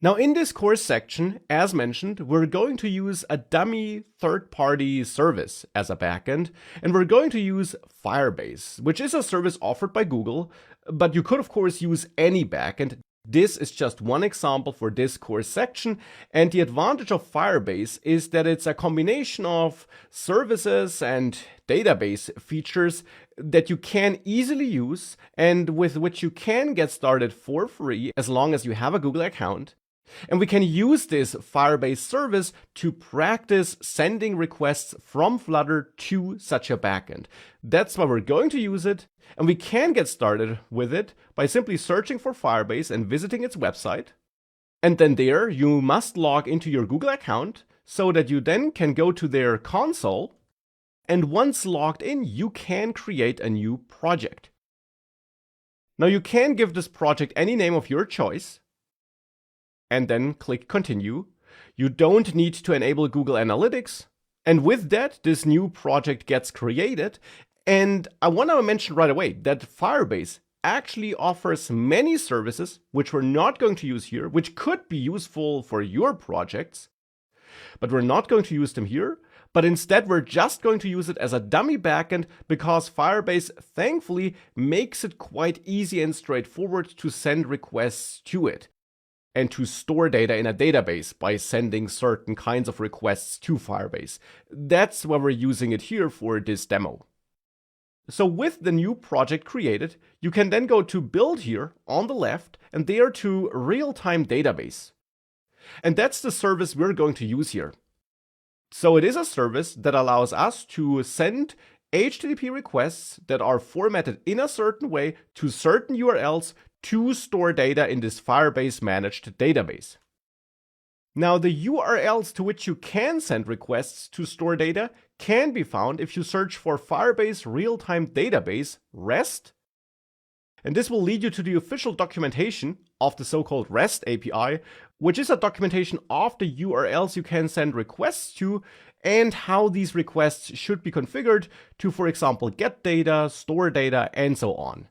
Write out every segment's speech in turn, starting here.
Now in this course section, as mentioned, we're going to use a dummy third-party service as a backend, and we're going to use Firebase, which is a service offered by Google, but you could of course use any backend. This is just one example for this course section, and the advantage of Firebase is that it's a combination of services and database features that you can easily use and with which you can get started for free as long as you have a Google account. And we can use this Firebase service to practice sending requests from Flutter to such a backend. That's why we're going to use it, and we can get started with it by simply searching for Firebase and visiting its website. And then there you must log into your Google account so that you then can go to their console, and once logged in, you can create a new project. Now you can give this project any name of your choice, and then click Continue. You don't need to enable Google Analytics. And with that, this new project gets created. And I want to mention right away that Firebase actually offers many services, which we're not going to use here, which could be useful for your projects. But we're not going to use them here. But instead, we're just going to use it as a dummy backend because Firebase, thankfully, makes it quite easy and straightforward to send requests to it, and to store data in a database by sending certain kinds of requests to Firebase. That's why we're using it here for this demo. So with the new project created, you can then go to Build here on the left, and there to Real-Time Database. And that's the service we're going to use here. So it is a service that allows us to send HTTP requests that are formatted in a certain way to certain URLs to store data in this Firebase managed database. Now, the URLs to which you can send requests to store data can be found if you search for Firebase Real-Time Database REST. And this will lead you to the official documentation of the so-called REST API, which is a documentation of the URLs you can send requests to and how these requests should be configured to, for example, get data, store data, and so on.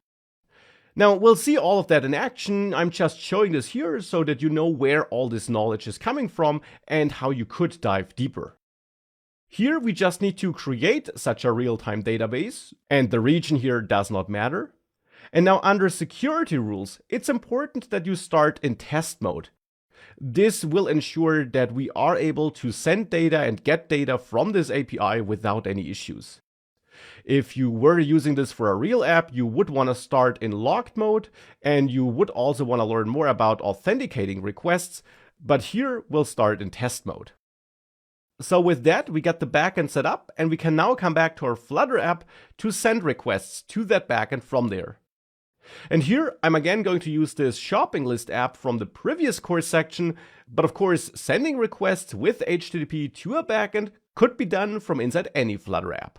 Now, we'll see all of that in action. I'm just showing this here so that you know where all this knowledge is coming from and how you could dive deeper. Here, we just need to create such a real-time database, and the region here does not matter. And now under security rules, it's important that you start in test mode. This will ensure that we are able to send data and get data from this API without any issues. If you were using this for a real app, you would want to start in logged mode, and you would also want to learn more about authenticating requests, but here we'll start in test mode. So with that, we get the backend set up, and we can now come back to our Flutter app to send requests to that backend from there. And here I'm again going to use this shopping list app from the previous course section, but of course sending requests with HTTP to a backend could be done from inside any Flutter app.